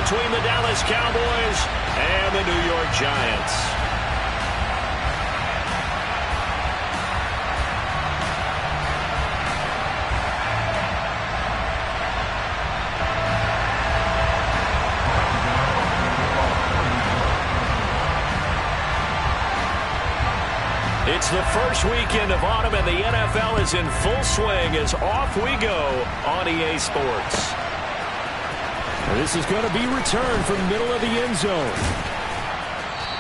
between the Dallas Cowboys and the New York Giants. It's the first weekend of autumn, and the NFL is in full swing as off we go on EA Sports. This is going to be returned from the middle of the end zone.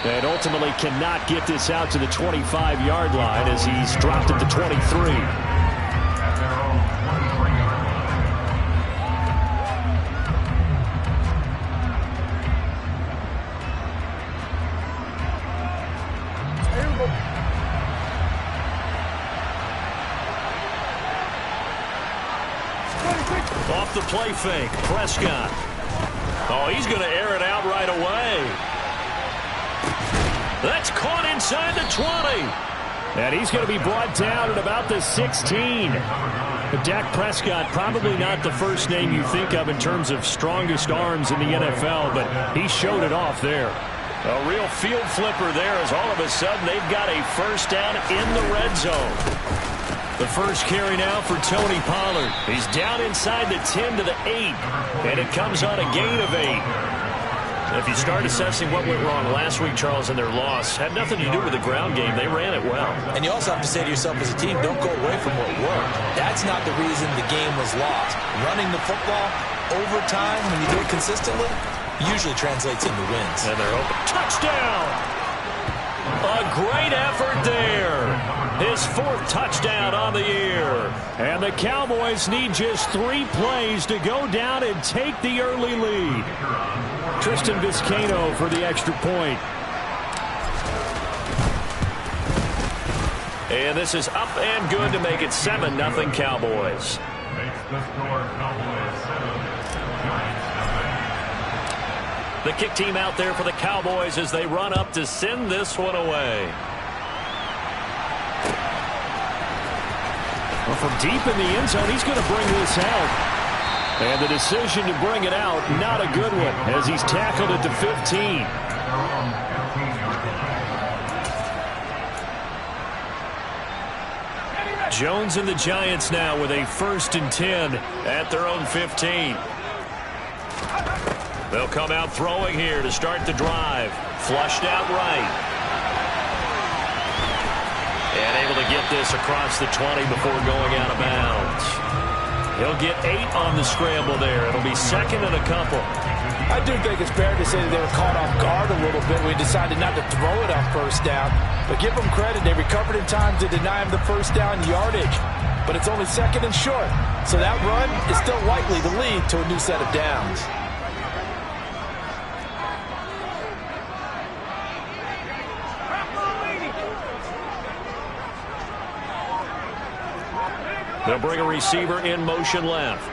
And ultimately cannot get this out to the 25-yard line as he's dropped at the 23. Off the play fake, Prescott. Oh, he's going to air it out right away. That's caught inside the 20. And he's going to be brought down at about the 16. But Dak Prescott, probably not the first name you think of in terms of strongest arms in the NFL, but he showed it off there. A real field flipper there as all of a sudden they've got a first down in the red zone. The first carry now for Tony Pollard. He's down inside the 10 to the 8, and it comes on a gain of 8. If you start assessing what went wrong last week, Charles, in their loss, had nothing to do with the ground game. They ran it well. And you also have to say to yourself as a team, don't go away from what worked. That's not the reason the game was lost. Running the football over time, when you do it consistently, usually translates into wins. And they're open. Touchdown! A great effort there. His fourth touchdown on the year. And the Cowboys need just 3 plays to go down and take the early lead. Tristan Vizcaino for the extra point. And this is up and good to make it 7-0 Cowboys. The kick team out there for the Cowboys as they run up to send this one away. Well, from deep in the end zone, he's going to bring this out. And the decision to bring it out, not a good one, as he's tackled at the 15. Jones and the Giants now with a 1st and 10 at their own 15. They'll come out throwing here to start the drive. Flushed out right. And able to get this across the 20 before going out of bounds. He'll get 8 on the scramble there. It'll be 2nd and a couple. I do think it's fair to say that they were caught off guard a little bit when we decided not to throw it on 1st down. But give them credit. They recovered in time to deny him the 1st down yardage. But it's only 2nd and short. So that run is still likely to lead to a new set of downs. They'll bring a receiver in motion left.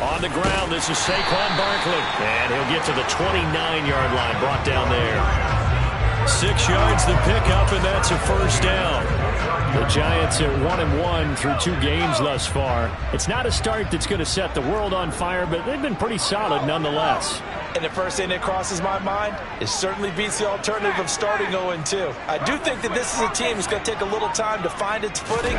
On the ground, this is Saquon Barkley. And he'll get to the 29-yard line, brought down there. 6 yards the pickup, and that's a 1st down. The Giants are 1-1 through 2 games thus far. It's not a start that's going to set the world on fire, but they've been pretty solid nonetheless. And the first thing that crosses my mind is certainly beats the alternative of starting 0-2. I do think that this is a team that's going to take a little time to find its footing.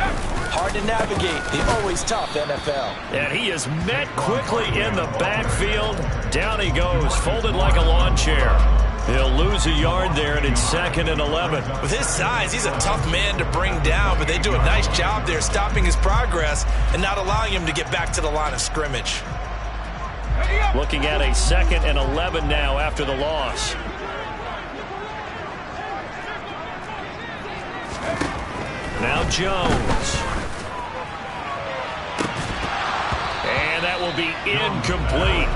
Hard to navigate the always tough NFL. And he is met quickly in the backfield. Down he goes, folded like a lawn chair. He'll lose a yard there, and it's 2nd and 11. With his size, he's a tough man to bring down, but they do a nice job there stopping his progress and not allowing him to get back to the line of scrimmage. Looking at a 2nd and 11 now after the loss. Now Jones. And that will be incomplete.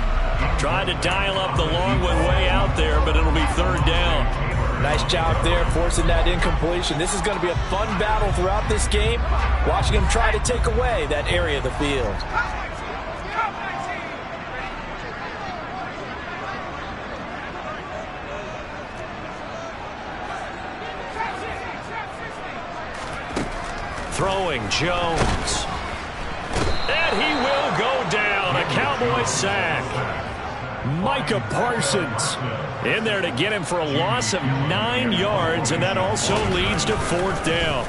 Trying to dial up the long one way out there, but it'll be 3rd down. Nice job there forcing that incompletion. This is going to be a fun battle throughout this game. Watching him try to take away that area of the field. Throwing Jones. And he will go down. A Cowboys sack. Micah Parsons in there to get him for a loss of 9 yards, and that also leads to 4th down.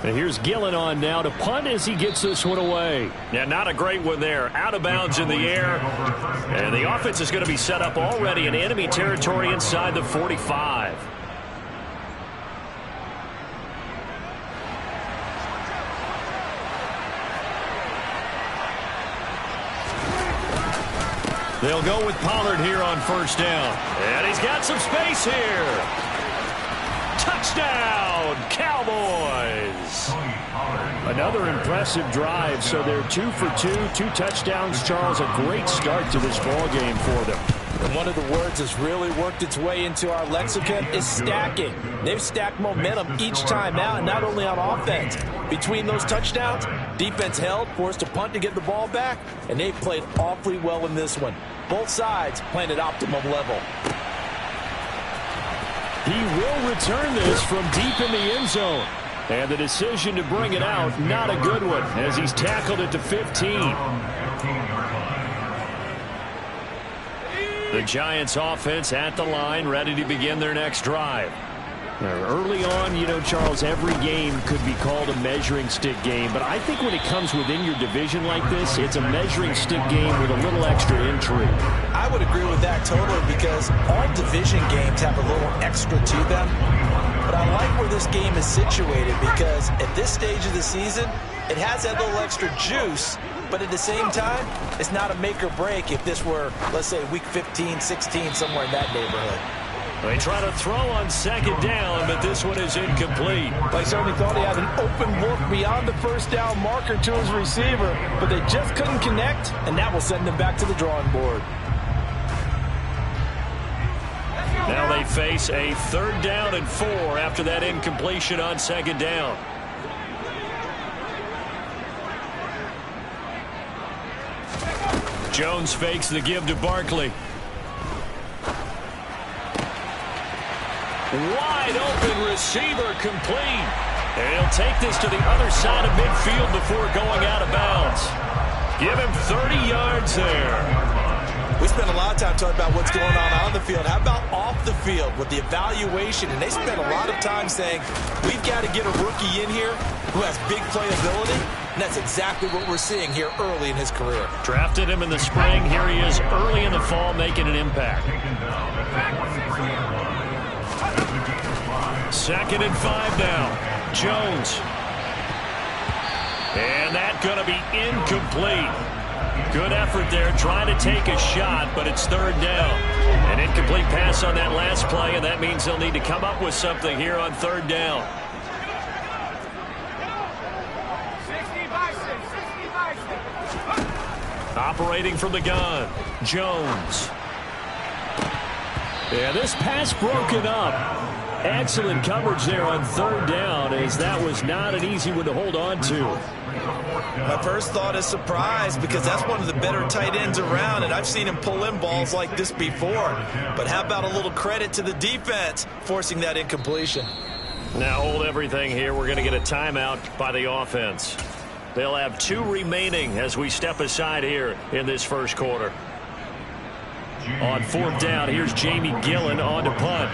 And here's Gillen on now to punt as he gets this one away. Yeah, not a great one there. Out of bounds in the air. And the offense is going to be set up already in enemy territory inside the 45. They'll go with Pollard here on 1st down. And he's got some space here. Touchdown, Cowboys. Another impressive drive. So they're 2 for 2, 2 touchdowns. Charles, a great start to this ball game for them. And one of the words that's really worked its way into our lexicon is stacking. They've stacked momentum each time out, not only on offense. Between those touchdowns, defense held, forced a punt to get the ball back, and they've played awfully well in this one. Both sides playing at optimum level. He will return this from deep in the end zone. And the decision to bring it out, not a good one, as he's tackled it to 15. The Giants offense at the line, ready to begin their next drive. Early on, you know, Charles, every game could be called a measuring stick game. But I think when it comes within your division like this, it's a measuring stick game with a little extra intrigue. I would agree with that totally, because all division games have a little extra to them. But I like where this game is situated, because at this stage of the season, it has that little extra juice. But at the same time, it's not a make or break if this were, let's say, week 15, 16, somewhere in that neighborhood. They try to throw on 2nd down, but this one is incomplete. I certainly thought he had an open look beyond the 1st down marker to his receiver, but they just couldn't connect, and that will send them back to the drawing board. Now they face a 3rd down and 4 after that incompletion on 2nd down. Jones fakes the give to Barkley. Wide open receiver complete. And he'll take this to the other side of midfield before going out of bounds. Give him 30 yards there. We spent a lot of time talking about what's going on the field. How about off the field with the evaluation? And they spent a lot of time saying, we've got to get a rookie in here who has big playability. And that's exactly what we're seeing here early in his career. Drafted him in the spring. Here he is early in the fall making an impact. 2nd and 5 now. Jones. And that's going to be incomplete. Good effort there trying to take a shot, but it's 3rd down. An incomplete pass on that last play, and that means they'll need to come up with something here on 3rd down. Operating from the gun, Jones. Yeah, this pass broken up. Excellent coverage there on 3rd down, as that was not an easy one to hold on to. My first thought is surprise, because that's one of the better tight ends around, and I've seen him pull in balls like this before. But how about a little credit to the defense forcing that incompletion? Now hold everything here. We're going to get a timeout by the offense. They'll have 2 remaining as we step aside here in this 1st quarter. On 4th down, here's Jamie Gillen on to punt.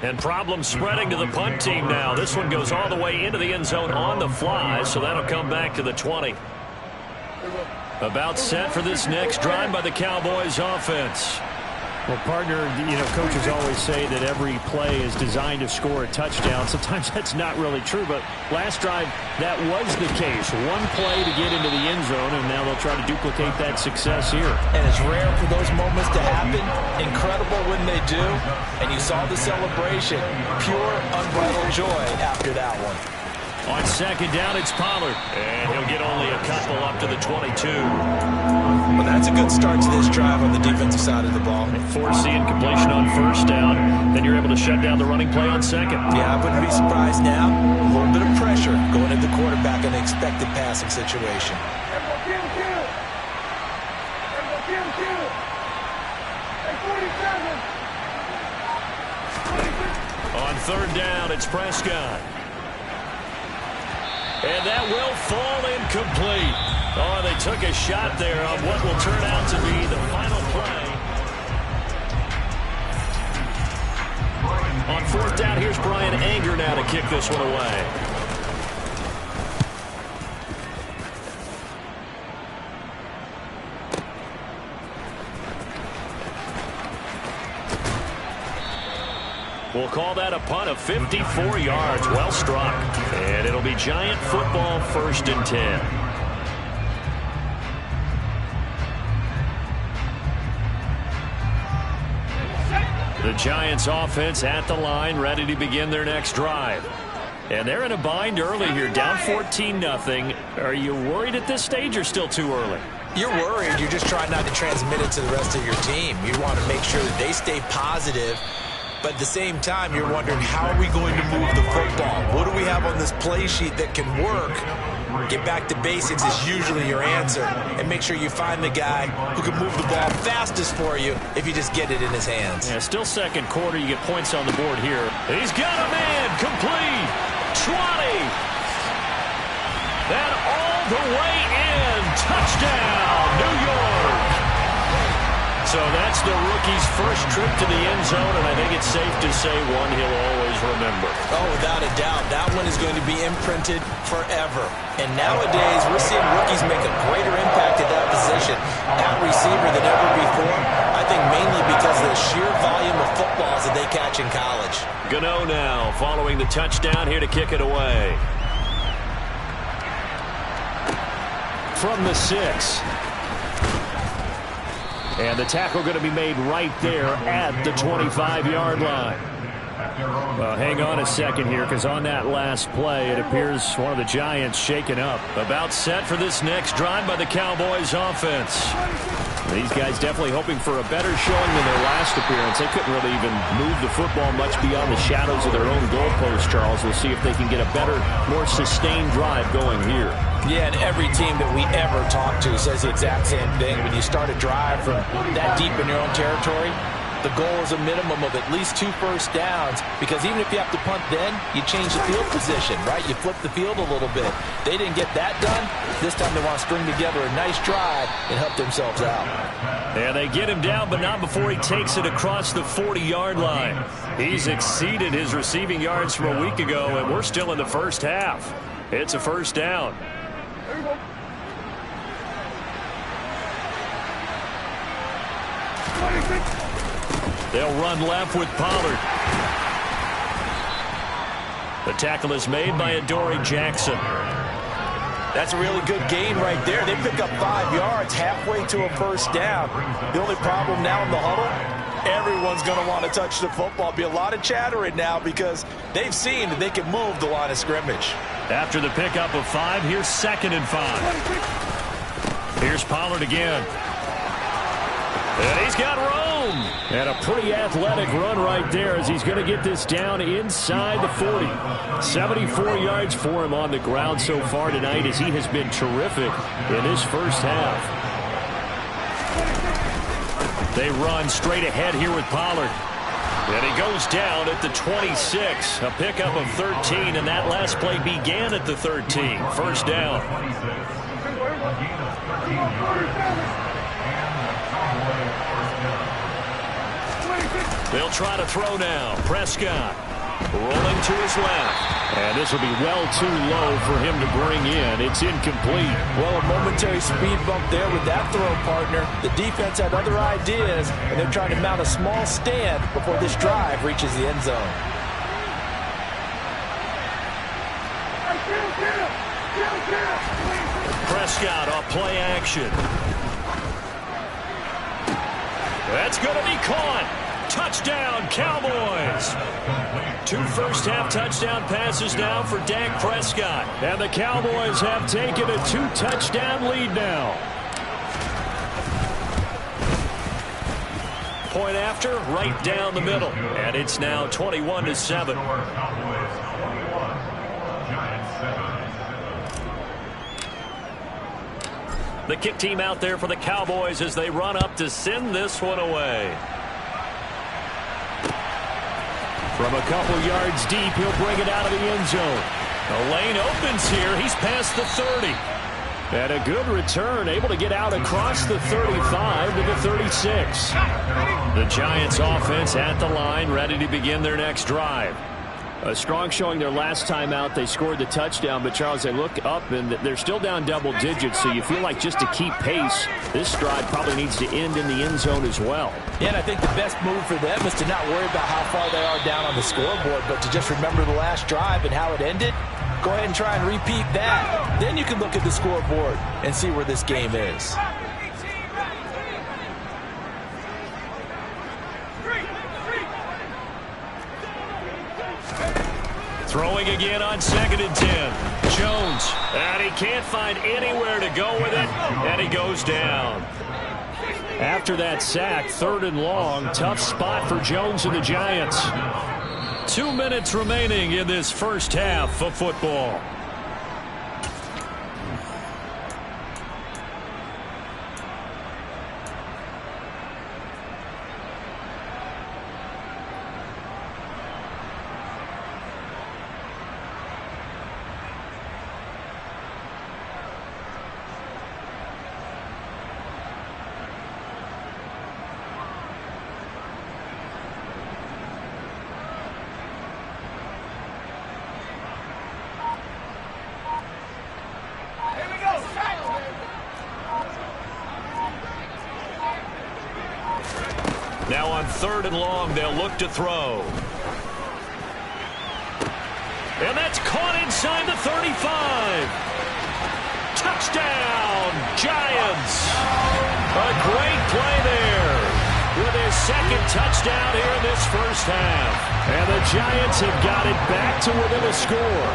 And problems spreading to the punt team now. This one goes all the way into the end zone on the fly, so that'll come back to the 20. About set for this next drive by the Cowboys offense. Well, partner, you know, coaches always say that every play is designed to score a touchdown. Sometimes that's not really true, but last drive, that was the case. One play to get into the end zone, and now they'll try to duplicate that success here. And it's rare for those moments to happen. Incredible when they do. And you saw the celebration. Pure, unbridled joy after that one. On 2nd down, it's Pollard. And he'll get only a couple up to the 22. Well, that's a good start to this drive on the defensive side of the ball. They force the incompletion on 1st down. Then you're able to shut down the running play on 2nd. Yeah, I wouldn't be surprised now. A little bit of pressure going at the quarterback in an expected passing situation. third down. It's Prescott. And that will fall incomplete. Oh, they took a shot there on what will turn out to be the final play. On fourth down, here's Brian Anger now to kick this one away. We'll call that a punt of 54 yards. Well struck. And it'll be Giant football, 1st and 10. The Giants offense at the line, ready to begin their next drive. And they're in a bind early here, down 14-0. Are you worried at this stage or still too early? You're worried. You're just trying not to transmit it to the rest of your team. You want to make sure that they stay positive. But at the same time, you're wondering, how are we going to move the football? What do we have on this play sheet that can work? Get back to basics is usually your answer. And make sure you find the guy who can move the ball fastest for you if you just get it in his hands. Yeah, still second quarter. You get points on the board here. He's got a man. Complete. 20. That all the way in. Touchdown, New York. So that's the rookie's first trip to the end zone, and I think it's safe to say one he'll always remember. Oh, without a doubt. That one is going to be imprinted forever. And nowadays, we're seeing rookies make a greater impact at that position at receiver than ever before. I think mainly because of the sheer volume of footballs that they catch in college. Gano now following the touchdown here to kick it away. From the 6. And the tackle going to be made right there at the 25-yard line. Well, hang on a second here, because on that last play, it appears one of the Giants shaken up. About set for this next drive by the Cowboys offense. These guys definitely hoping for a better showing than their last appearance. They couldn't really even move the football much beyond the shadows of their own goalpost, Charles. We'll see if they can get a better, more sustained drive going here. Yeah, and every team that we ever talk to says the exact same thing. When you start a drive from that deep in your own territory, the goal is a minimum of at least 2 first downs, because even if you have to punt then, you change the field position, right? You flip the field a little bit. They didn't get that done. This time they want to string together a nice drive and help themselves out. And they get him down, but not before he takes it across the 40-yard line. He's exceeded his receiving yards from a week ago, and we're still in the first half. It's a first down. They'll run left with Pollard. The tackle is made by Adoree Jackson. That's a really good gain right there. They pick up 5 yards halfway to a first down. The only problem now in the huddle, everyone's going to want to touch the football. Be a lot of chattering now because they've seen that they can move the line of scrimmage. After the pickup of 5, here's 2nd and 5. Here's Pollard again. And he's got room. And a pretty athletic run right there as he's going to get this down inside the 40. 74 yards for him on the ground so far tonight as he has been terrific in this first half. They run straight ahead here with Pollard. And he goes down at the 26. A pickup of 13, and that last play began at the 13. First down. They'll try to throw now. Prescott rolling to his left. And this will be well too low for him to bring in. It's incomplete. Well, a momentary speed bump there with that throw, partner. The defense had other ideas, and they're trying to mount a small stand before this drive reaches the end zone. Prescott off play action. That's going to be caught. Touchdown, Cowboys. 2 first-half touchdown passes now for Dak Prescott. And the Cowboys have taken a 2-touchdown lead now. Point after, right down the middle. And it's now 21-7. The kick team out there for the Cowboys as they run up to send this one away. From a couple yards deep, he'll bring it out of the end zone. The lane opens here. He's past the 30. And a good return, able to get out across the 35 to the 36. The Giants offense at the line, ready to begin their next drive. A strong showing their last time out. They scored the touchdown, but Charles, they look up and they're still down double digits, so you feel like just to keep pace, this drive probably needs to end in the end zone as well. Yeah, and I think the best move for them is to not worry about how far they are down on the scoreboard, but to just remember the last drive and how it ended. Go ahead and try and repeat that. Then you can look at the scoreboard and see where this game is. Throwing again on 2nd and 10. Jones, and he can't find anywhere to go with it, and he goes down. After that sack, 3rd and long, tough spot for Jones and the Giants. 2 minutes remaining in this first half of football. Now on 3rd and long, they'll look to throw. And that's caught inside the 35. Touchdown, Giants. A great play there with his 2nd touchdown here in this first half. And the Giants have got it back to within a score.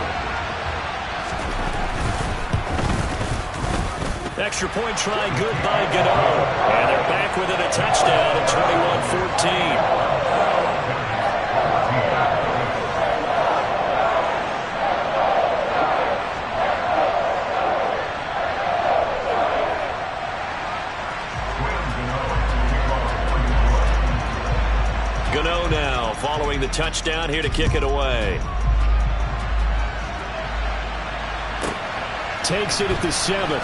Extra point try good by Gano. And they're back within a touchdown at 21-14. Gano now following the touchdown here to kick it away. Takes it at the 7.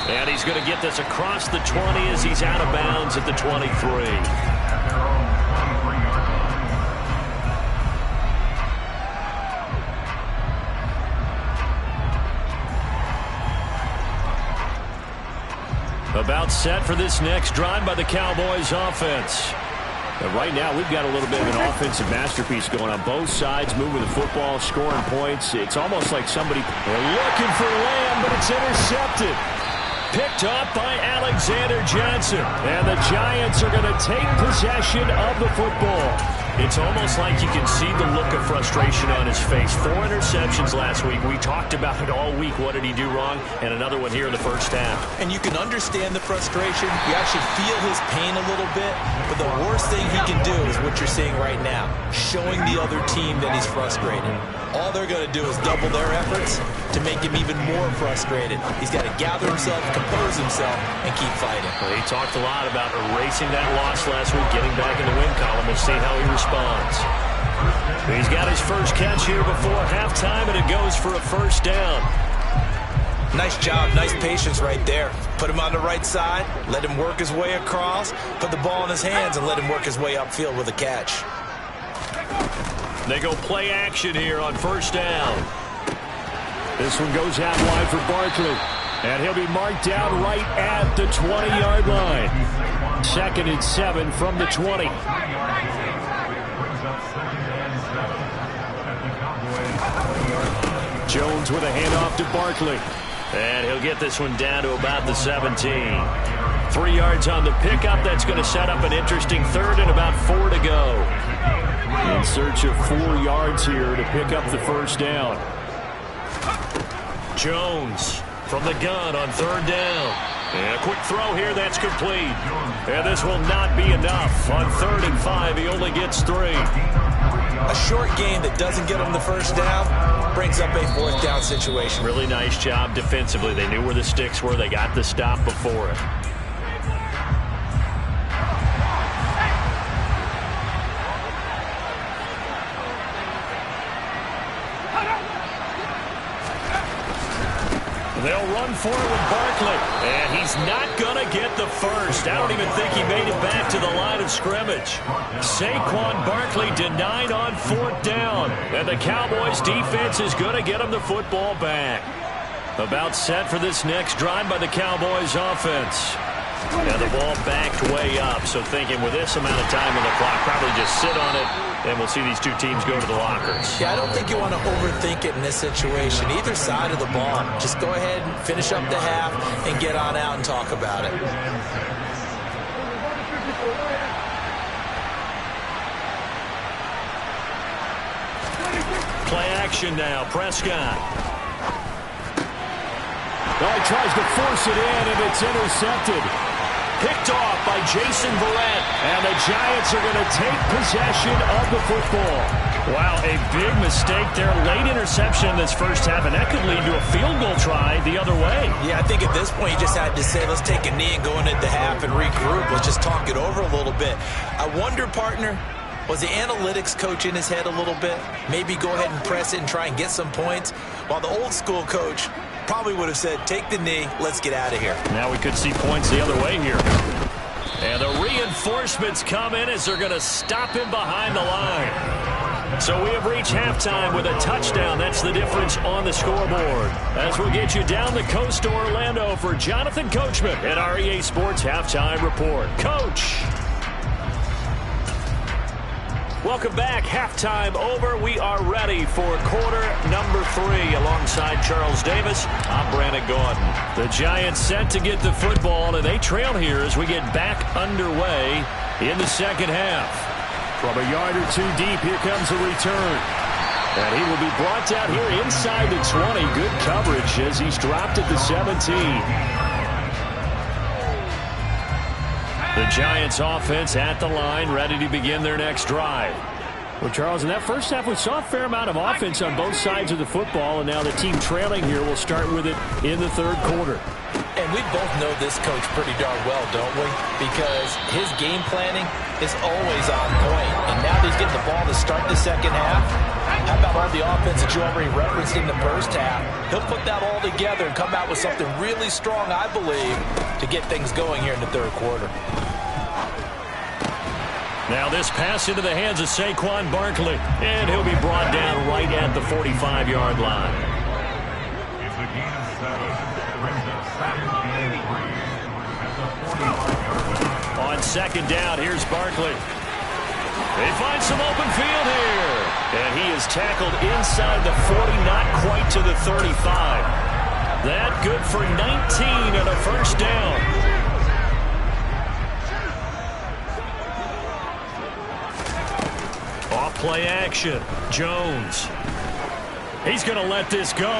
And he's going to get this across the 20 as he's out of bounds at the 23. About set for this next drive by the Cowboys offense. But right now, we've got a little bit of an offensive masterpiece going on both sides, moving the football, scoring points. It's almost like somebody looking for Lamb, but it's intercepted. Picked up by Alexander Johnson. And the Giants are going to take possession of the football. It's almost like you can see the look of frustration on his face. 4 interceptions last week. We talked about it all week. What did he do wrong? And another one here in the first half. And you can understand the frustration. You actually feel his pain a little bit. But the worst thing he can do is what you're seeing right now, showing the other team that he's frustrated. All they're going to do is double their efforts to make him even more frustrated. He's got to gather himself, compose himself, and keep fighting. Well, he talked a lot about erasing that loss last week, getting back in the win column and seeing how he responds. He's got his first catch here before halftime, and it goes for a first down. Nice job, nice patience right there. Put him on the right side, let him work his way across, put the ball in his hands, and let him work his way upfield with a catch. They go play action here on first down. This one goes out wide for Barkley. And he'll be marked down right at the 20-yard line. 2nd and 7 from the 20. Jones with a handoff to Barkley. And he'll get this one down to about the 17. 3 yards on the pickup. That's going to set up an interesting 3rd and about 4 to go. In search of 4 yards here to pick up the first down. Jones from the gun on 3rd down. And a quick throw here, that's complete. And this will not be enough. On 3rd and 5, he only gets 3. A short game that doesn't get him the first down brings up a 4th down situation. Really nice job defensively. They knew where the sticks were. They got the stop before it. run for it with Barkley. And he's not going to get the first. I don't even think he made it back to the line of scrimmage. Saquon Barkley denied on 4th down. And the Cowboys defense is going to get him the football back. About set for this next drive by the Cowboys offense. And the ball backed way up. So thinking with this amount of time on the clock, probably just sit on it, and we'll see these two teams go to the lockers. Yeah, I don't think you want to overthink it in this situation. Either side of the ball. Just go ahead and finish up the half and get on out and talk about it. Play action now. Prescott. Oh, he tries to force it in, and it's intercepted. Picked off by Jason Verrett. And the Giants are going to take possession of the football. Wow, a big mistake there. Late interception in this first half, and that could lead to a field goal try the other way. Yeah, I think at this point you just had to say, let's take a knee and go into the half and regroup. Let's just talk it over a little bit. I wonder, partner, was the analytics coach in his head a little bit? Maybe go ahead and press it and try and get some points, while the old school coach probably would have said, take the knee, let's get out of here. Now we could see points the other way here. And the reinforcements come in as they're going to stop him behind the line. So we have reached halftime with a touchdown. That's the difference on the scoreboard. As we'll get you down the coast to Orlando for Jonathan Coachman at our EA Sports Halftime Report. Coach. Welcome back. Halftime over. We are ready for quarter number 3. Alongside Charles Davis, I'm Brandon Gordon. The Giants set to get the football, and they trail here as we get back underway in the second half. From a yard or two deep, here comes a return. And he will be brought down here inside the 20. Good coverage as he's dropped at the 17. The Giants offense at the line, ready to begin their next drive. Well, Charles, in that first half, we saw a fair amount of offense on both sides of the football, and now the team trailing here will start with it in the third quarter. And we both know this coach pretty darn well, don't we? Because his game planning is always on point. And now that he's getting the ball to start the second half, how about all the offense that you already referenced in the first half? He'll put that all together and come out with something really strong, I believe, to get things going here in the third quarter. Now this pass into the hands of Saquon Barkley, and he'll be brought down right at the 45-yard line. On second down, here's Barkley. They find some open field here, and he is tackled inside the 40, not quite to the 35. That good for 19 and a first down. Play action. Jones. He's going to let this go.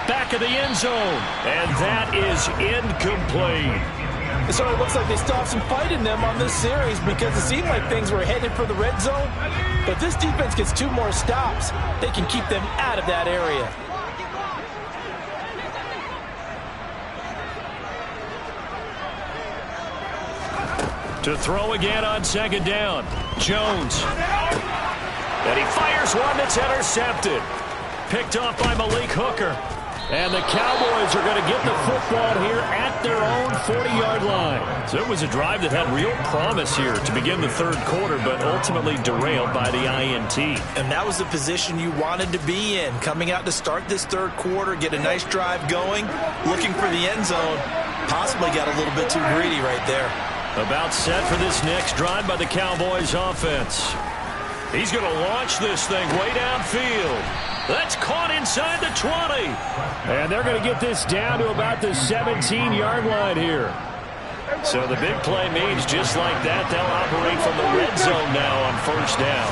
Back of the end zone. And that is incomplete. So it looks like they still have some fight in them on this series because it seemed like things were headed for the red zone. But this defense gets 2 more stops. They can keep them out of that area. To throw again on second down. Jones. And he fires one that's intercepted. Picked off by Malik Hooker. And the Cowboys are going to get the football here at their own 40-yard line. So it was a drive that had real promise here to begin the third quarter, but ultimately derailed by the INT. And that was the position you wanted to be in. Coming out to start this third quarter, get a nice drive going, looking for the end zone. Possibly got a little bit too greedy right there. About set for this next drive by the Cowboys offense. He's going to launch this thing way downfield. That's caught inside the 20. And they're going to get this down to about the 17-yard line here. So the big play means just like that, they'll operate from the red zone now on first down.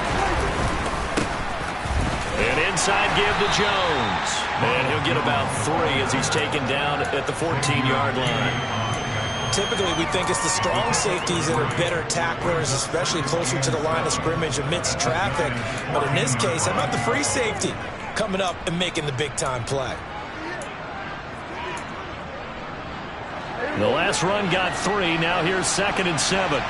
And inside give to Jones. And he'll get about 3 as he's taken down at the 14-yard line. Typically, we think it's the strong safeties that are better tacklers, especially closer to the line of scrimmage amidst traffic. But in this case, how about the free safety coming up and making the big-time play? The last run got 3. Now here's 2nd and 7.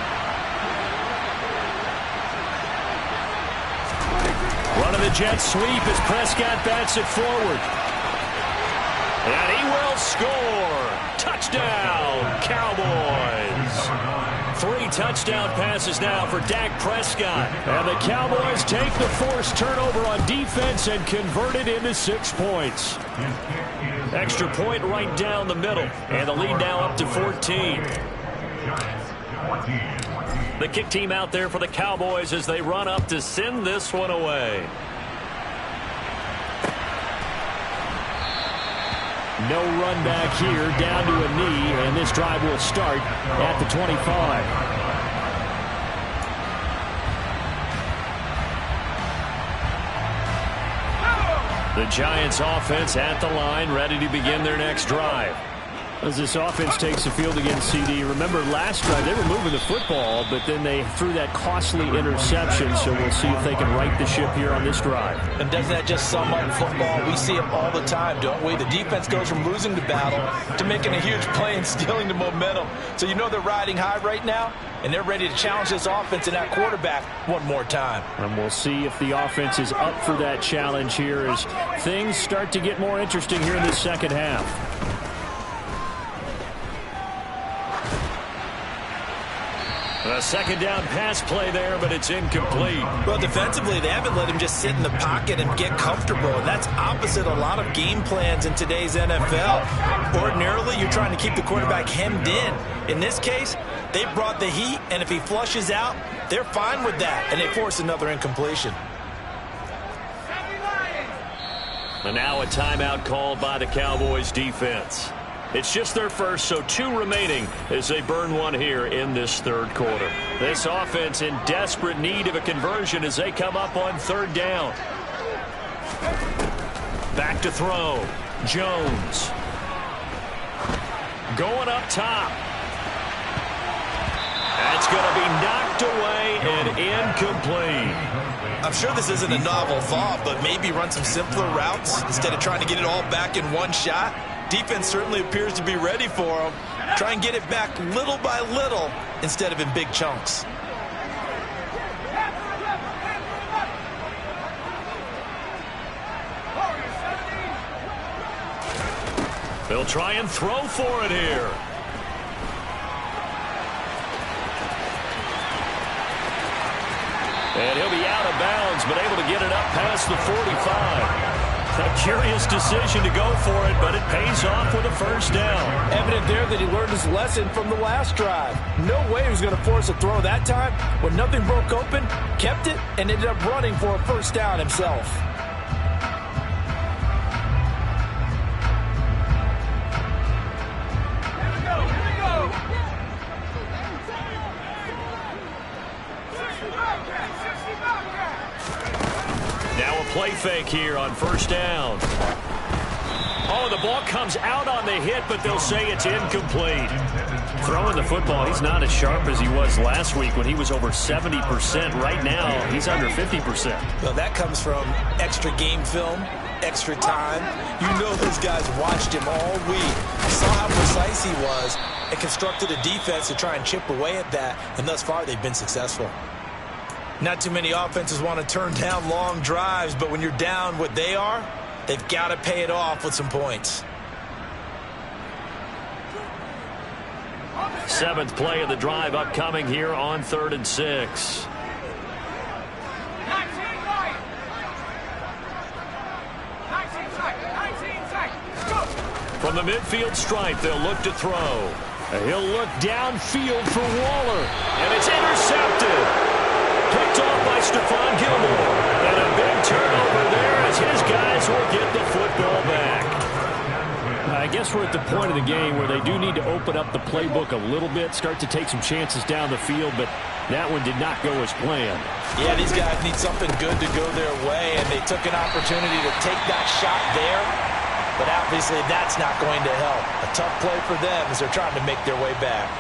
Run of the jet sweep as Prescott bats it forward. And he will score. Touchdown, Cowboys. 3 touchdown passes now for Dak Prescott. And the Cowboys take the forced turnover on defense and convert it into 6 points. Extra point right down the middle. And the lead now up to 14. The kick team out there for the Cowboys as they run up to send this one away. No run back here, down to a knee, and this drive will start at the 25. The Giants offense at the line, ready to begin their next drive. As this offense takes the field against CD, remember last drive they were moving the football, but then they threw that costly interception, so we'll see if they can right the ship here on this drive. And doesn't that just sum up football? We see it all the time, don't we? The defense goes from losing the battle to making a huge play and stealing the momentum. So you know they're riding high right now, and they're ready to challenge this offense and that quarterback one more time. And we'll see if the offense is up for that challenge here as things start to get more interesting here in the second half. A second down pass play there, but it's incomplete. Well, defensively, they haven't let him just sit in the pocket and get comfortable, and that's opposite a lot of game plans in today's NFL. Ordinarily, you're trying to keep the quarterback hemmed in. In this case, they brought the heat, and if he flushes out, they're fine with that, and they force another incompletion. And now a timeout called by the Cowboys defense. It's just their first, so 2 remaining as they burn one here in this third quarter. This offense in desperate need of a conversion as they come up on 3rd down. Back to throw. Jones. Going up top. That's going to be knocked away and incomplete. I'm sure this isn't a novel thought, but maybe run some simpler routes instead of trying to get it all back in one shot. Defense certainly appears to be ready for him. Try and get it back little by little instead of in big chunks. They'll try and throw for it here. And he'll be out of bounds, but able to get it up past the 45. A curious decision to go for it, but it pays off with a first down. Evident there that he learned his lesson from the last drive. No way he was going to force a throw that time. When nothing broke open, kept it, and ended up running for a first down himself. Play fake here on first down. Oh, the ball comes out on the hit, but they'll say it's incomplete. Throwing the football, he's not as sharp as he was last week when he was over 70%. Right now, he's under 50%. Well, that comes from extra game film, extra time. You know those guys watched him all week, saw how precise he was, and constructed a defense to try and chip away at that, and thus far they've been successful. Not too many offenses want to turn down long drives, but when you're down what they are, they've got to pay it off with some points. 7th play of the drive upcoming here on 3rd and 6. From the midfield stripe, they'll look to throw. He'll look downfield for Waller. And it's intercepted. Picked off by Stephon Gilmore. And a big turnover there as his guys will get the football back. I guess we're at the point of the game where they do need to open up the playbook a little bit, start to take some chances down the field, but that one did not go as planned. Yeah, these guys need something good to go their way, and they took an opportunity to take that shot there, but obviously that's not going to help. A tough play for them as they're trying to make their way back.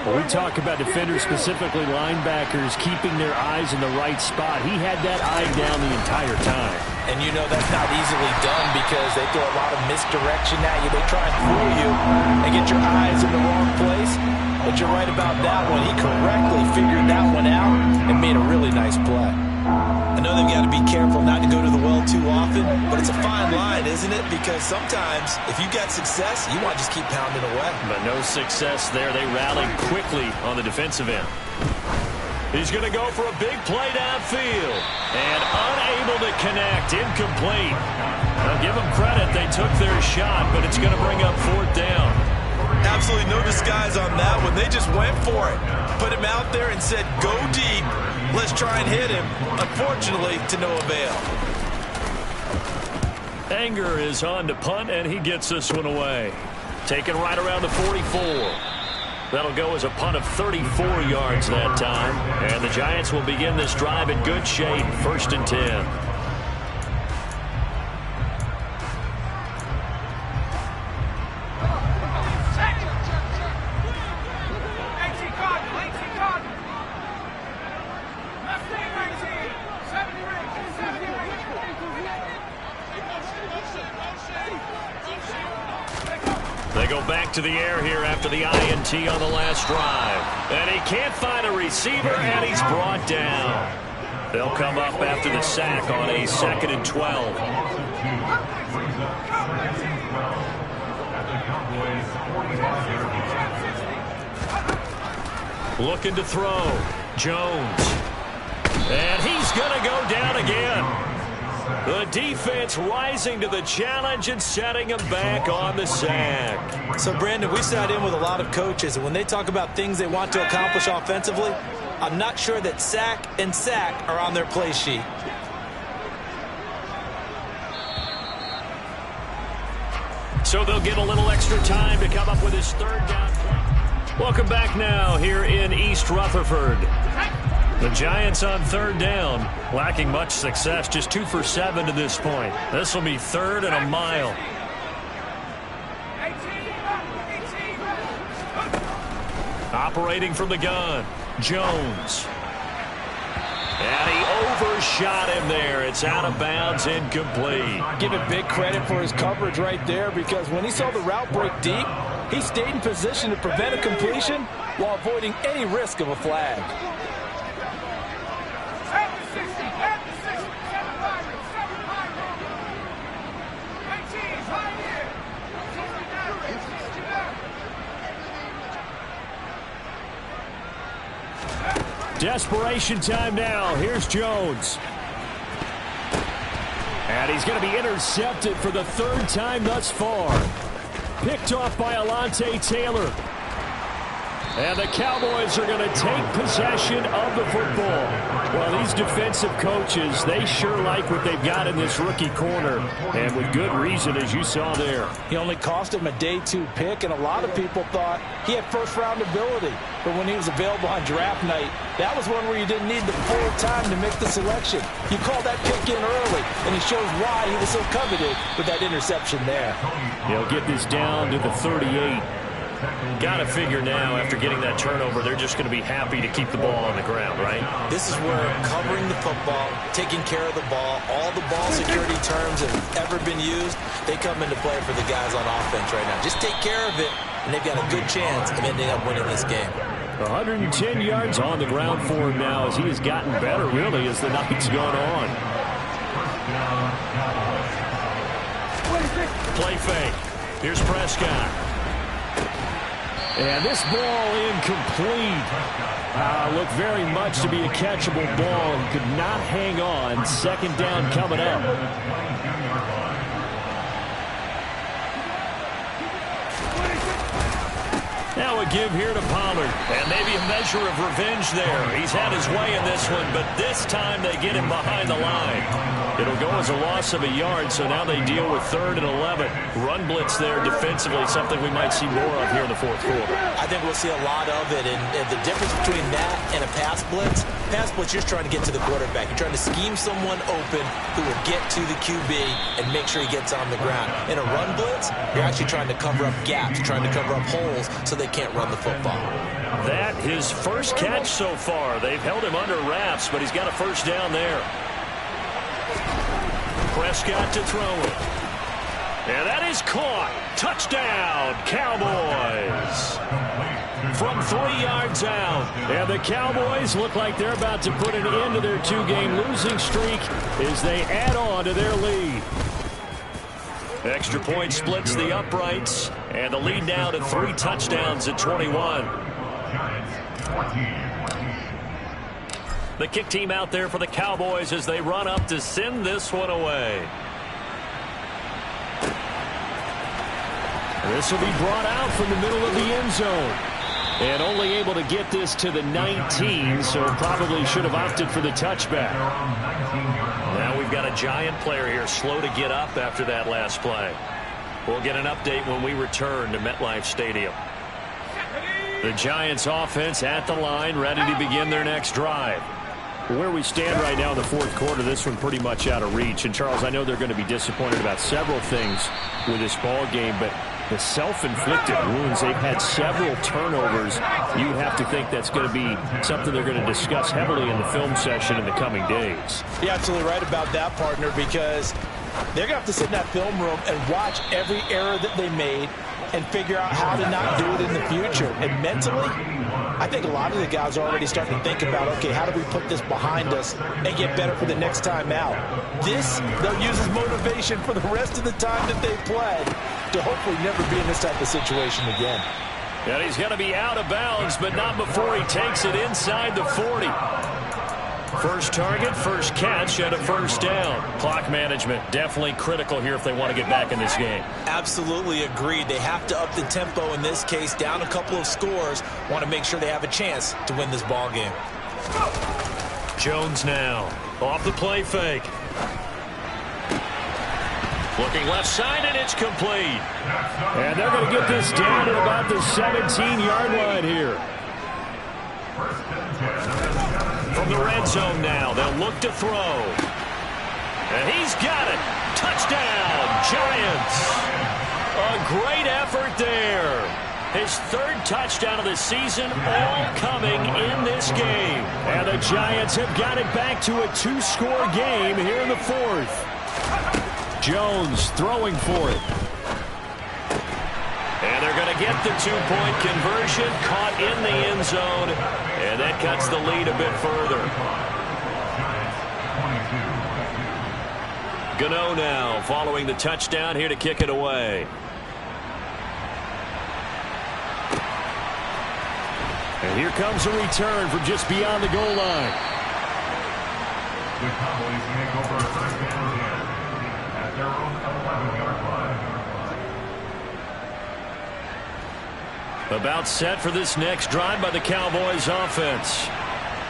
When we talk about defenders, specifically linebackers, keeping their eyes in the right spot, he had that eye down the entire time. And you know that's not easily done because they throw a lot of misdirection at you. They try and fool you and get your eyes in the wrong place. But you're right about that one. He correctly figured that one out and made a really nice play. I know they've got to be careful not to go to the well too often, but it's a fine line, isn't it? because sometimes if you got success, you want to just keep pounding away. But no success there. They rallied quickly on the defensive end. He's going to go for a big play downfield. And unable to connect. Incomplete. I'll give them credit. They took their shot, but it's going to bring up 4th down. Absolutely no disguise on that one. They just went for it. Put him out there and said, go deep. Let's try and hit him. Unfortunately, to no avail. Anger is on to punt, and he gets this one away. Taken right around the 44. That'll go as a punt of 34 yards that time. And the Giants will begin this drive in good shape. 1st and 10. They go back to the air here after the INT on the last drive. And he can't find a receiver, and he's brought down. They'll come up after the sack on a 2nd and 12. Looking to throw. Jones. And he's going to go down again. The defense rising to the challenge and setting him back on the sack. So, Brandon, we sat in with a lot of coaches, and when they talk about things they want to accomplish offensively, I'm not sure that sack and sack are on their play sheet. So they'll get a little extra time to come up with his 3rd down play. Welcome back now here in East Rutherford. The Giants on 3rd down, lacking much success, just 2 for 7 to this point. This will be 3rd and a mile. Operating from the gun, Jones. And he overshot him there. It's out of bounds, incomplete. Give him big credit for his coverage right there, because when he saw the route break deep, he stayed in position to prevent a completion while avoiding any risk of a flag. Desperation time now. Here's Jones. And he's going to be intercepted for the 3rd time thus far. Picked off by Alontae Taylor. And the Cowboys are going to take possession of the football. Well, these defensive coaches, they sure like what they've got in this rookie corner. And with good reason, as you saw there. He only cost him a day 2 pick, and a lot of people thought he had first-round ability. But when he was available on draft night, that was one where you didn't need the full time to make the selection. You called that pick in early, and he shows why he was so coveted with that interception there. He'll get this down to the 38. Got to figure now, after getting that turnover, they're just going to be happy to keep the ball on the ground, right? This is where covering the football, taking care of the ball, all the ball security terms that have ever been used, they come into play for the guys on offense right now. Just take care of it, and they've got a good chance of ending up winning this game. 110 yards on the ground for him now, as he has gotten better, really, as the night's gone on. Play fake. Here's Prescott. And this ball incomplete. Looked very much to be a catchable ball. He could not hang on. 2nd down coming up. Now a give here to Pollard. And maybe a measure of revenge there. He's had his way in this one, but this time they get him behind the line. It'll go as a loss of a yard, so now they deal with 3rd and 11. Run blitz there defensively, something we might see more of here in the 4th quarter. I think we'll see a lot of it, and the difference between that and a pass blitz, you're just trying to get to the quarterback. You're trying to scheme someone open who will get to the QB and make sure he gets on the ground. In a run blitz, you're actually trying to cover up gaps, trying to cover up holes so they can't run the football. That his first catch so far. They've held him under wraps, but he's got a 1st down there. Prescott to throw it. And that is caught. Touchdown, Cowboys. From 3 yards out. And the Cowboys look like they're about to put an end to their 2-game losing streak as they add on to their lead. Extra point splits the uprights, and the lead now to 3 touchdowns at 21. The kick team out there for the Cowboys as they run up to send this one away. This will be brought out from the middle of the end zone. And only able to get this to the 19, so probably should have opted for the touchback. Now we've got a Giant player here slow to get up after that last play. We'll get an update when we return to MetLife Stadium. The Giants offense at the line, ready to begin their next drive. Where we stand right now in the fourth quarter, this one pretty much out of reach. And, Charles, I know they're going to be disappointed about several things with this ball game, but the self-inflicted wounds, they've had several turnovers. You have to think that's going to be something they're going to discuss heavily in the film session in the coming days. You're absolutely right about that, partner, because they're going to have to sit in that film room and watch every error that they made and figure out how to not do it in the future. And mentally, I think a lot of the guys are already starting to think about, okay, how do we put this behind us and get better for the next time out? This, they'll use as motivation for the rest of the time that they play to hopefully never be in this type of situation again. And he's going to be out of bounds, but not before he takes it inside the 40. First target, first catch, and a first down. Clock management definitely critical here if they want to get back in this game. Absolutely agreed. They have to up the tempo in this case, down a couple of scores. Want to make sure they have a chance to win this ball game. Jones now off the play fake. Looking left side, and it's complete. And they're going to get this down to about the 17-yard line here. From the red zone now, they'll look to throw. And he's got it. Touchdown, Giants. A great effort there. His third touchdown of the season, all coming in this game. And the Giants have got it back to a 2-score game here in the fourth. Jones throwing for it. And they're going to get the 2-point conversion, caught in the end zone, and that cuts the lead a bit further. Gano now following the touchdown here to kick it away. And here comes a return from just beyond the goal line. The Cowboys make over first and 10 at their own 11-yard line. About set for this next drive by the Cowboys offense.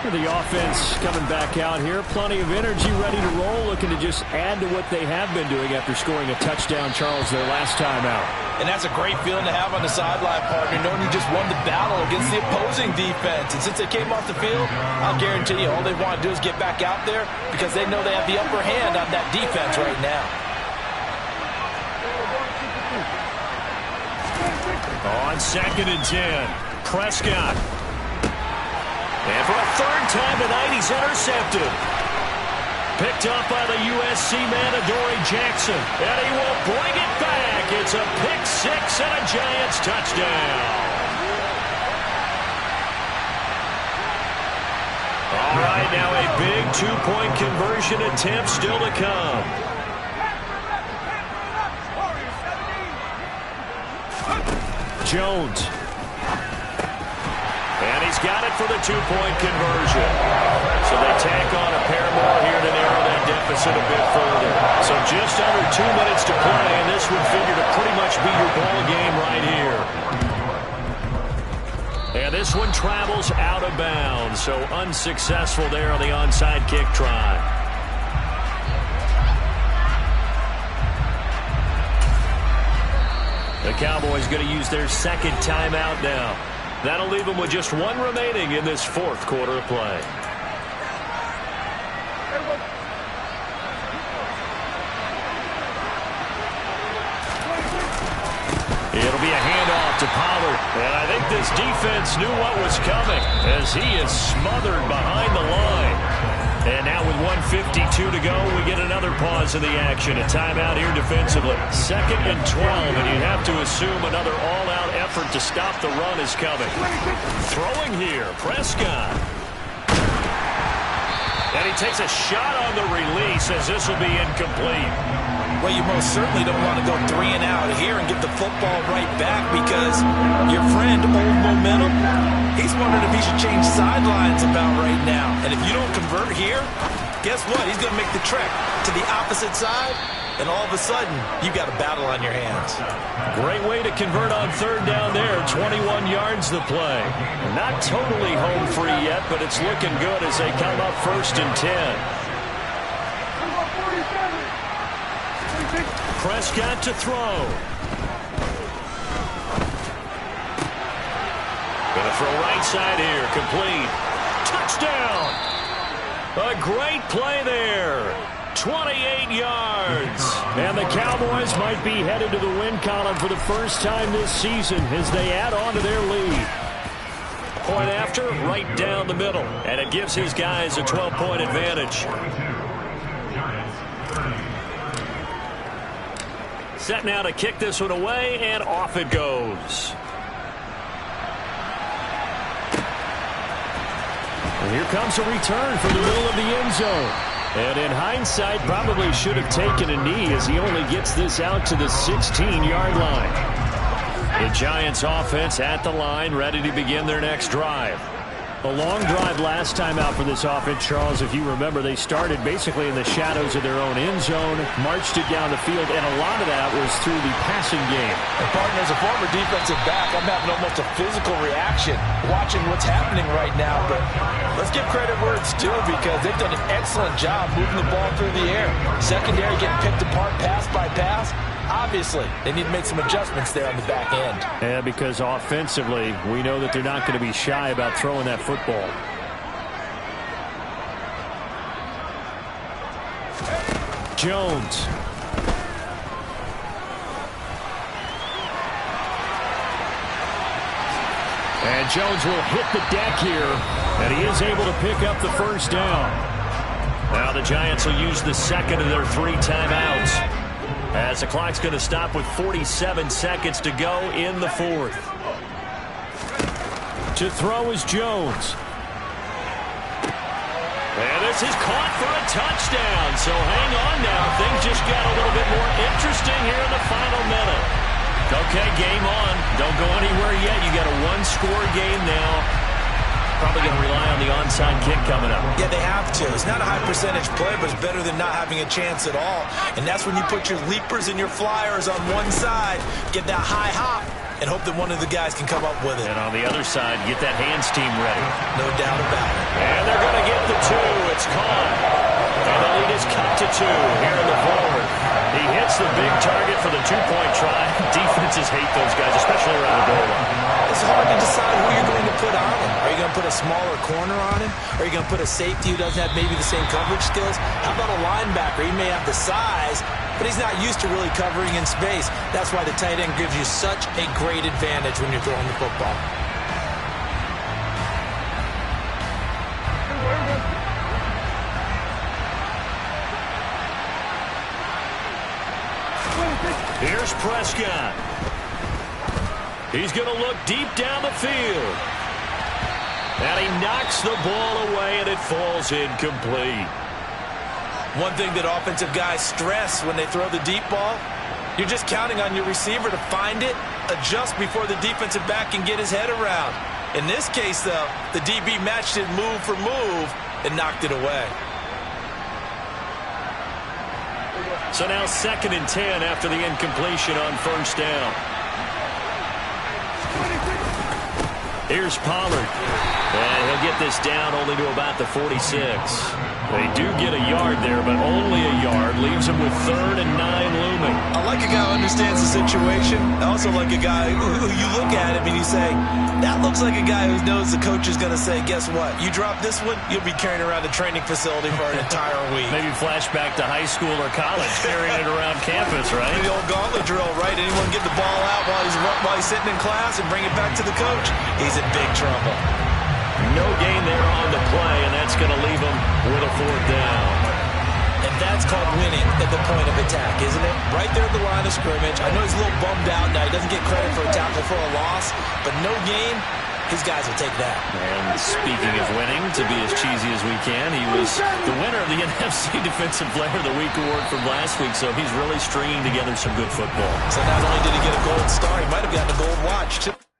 The offense coming back out here. Plenty of energy, ready to roll, looking to just add to what they have been doing after scoring a touchdown, Charles, their last time out. And that's a great feeling to have on the sideline, partner, knowing you just won the battle against the opposing defense. And since they came off the field, I'll guarantee you all they want to do is get back out there because they know they have the upper hand on that defense right now. On 2nd and 10, Prescott. And for a third time tonight, he's intercepted. Picked up by the USC man, Adoree Jackson. And he will bring it back. It's a pick six and a Giants touchdown. All right, now a big 2-point conversion attempt still to come. Jones. And he's got it for the 2-point conversion. So they tack on a pair more here to narrow that deficit a bit further. So just under 2 minutes to play, and this would figure to pretty much be your ball game right here. And this one travels out of bounds, so unsuccessful there on the onside kick try. The Cowboys going to use their second timeout now. That'll leave them with just one remaining in this fourth quarter of play. It'll be a handoff to Pollard. And I think this defense knew what was coming as he is smothered behind the line. And now with 1:52 to go, we get another pause in the action. A timeout here defensively. 2nd and 12, and you have to assume another all-out effort to stop the run is coming. Throwing here, Prescott. And he takes a shot on the release as this will be incomplete. Well, you most certainly don't want to go 3 and out here and give the football right back because your friend, Old Momentum, he's wondering if he should change sidelines about right now. And if you don't convert here, guess what? He's going to make the trek to the opposite side, and all of a sudden, you've got a battle on your hands. Great way to convert on third down there. 21 yards the play. Not totally home free yet, but it's looking good as they come up 1st and 10. Prescott to throw. Gonna throw right side here. Complete. Touchdown. A great play there. 28 yards. And the Cowboys might be headed to the win column for the first time this season as they add on to their lead. Point after, right down the middle. And it gives his guys a 12-point advantage. Set now to kick this one away, and off it goes. And here comes a return from the middle of the end zone. And in hindsight, probably should have taken a knee as he only gets this out to the 16-yard line. The Giants offense at the line, ready to begin their next drive. A long drive last time out for this offense, Charles. If you remember, they started basically in the shadows of their own end zone, marched it down the field, and a lot of that was through the passing game. And partner, as a former defensive back, I'm having almost a physical reaction watching what's happening right now. But let's give credit where it's due because they've done an excellent job moving the ball through the air. Secondary getting picked apart pass by pass. Obviously, they need to make some adjustments there on the back end. Yeah, because offensively, we know that they're not going to be shy about throwing that football. Jones. And Jones will hit the deck here, and he is able to pick up the first down. Now the Giants will use the second of their 3 timeouts, as the clock's going to stop with 47 seconds to go in the 4th. To throw is Jones. And this is caught for a touchdown. So hang on now. Things just got a little bit more interesting here in the final minute. Okay, game on. Don't go anywhere yet. You got a 1-score game now. Probably going to rely on the onside kick coming up. Yeah, they have to. It's not a high percentage play, but it's better than not having a chance at all. And that's when you put your leapers and your flyers on one side, get that high hop, and hope that one of the guys can come up with it. And on the other side, get that hands team ready. No doubt about it. And they're going to get the 2. It's caught. And the lead is cut to 2 here in the 4th. He hits the big target for the 2-point try. Defenses hate those guys, especially around the goal line. It's hard to decide who you're going to put on him. Are you going to put a smaller corner on him? Are you going to put a safety who doesn't have maybe the same coverage skills? How about a linebacker? He may have the size, but he's not used to really covering in space. That's why the tight end gives you such a great advantage when you're throwing the football. Here's Prescott. He's going to look deep down the field. And he knocks the ball away, and it falls incomplete. One thing that offensive guys stress when they throw the deep ball, you're just counting on your receiver to find it, adjust before the defensive back can get his head around. In this case, though, the DB matched it move for move and knocked it away. So now 2nd and 10 after the incompletion on 1st down. Here's Pollard. And he'll get this down only to about the 46. They do get a yard there, but only a yard. Leaves them with 3rd and 9 looming. I like a guy who understands the situation. I also like a guy who you look at him and you say, that looks like a guy who knows the coach is going to say, guess what? You drop this one, you'll be carrying around the training facility for an entire week. Maybe flashback to high school or college, carrying it around campus, right? The old gauntlet drill, right? Anyone get the ball out while he's sitting in class and bring it back to the coach? He's in big trouble. No gain there on the play, and that's going to leave him with a 4th down. And that's called winning at the point of attack, isn't it? Right there at the line of scrimmage. I know he's a little bummed out now. He doesn't get credit for a tackle for a loss, but no gain, his guys will take that. And speaking of winning, to be as cheesy as we can, he was the winner of the NFC Defensive Player of the Week award from last week, so he's really stringing together some good football. So not only did he get a gold star, he might have gotten a gold watch, too.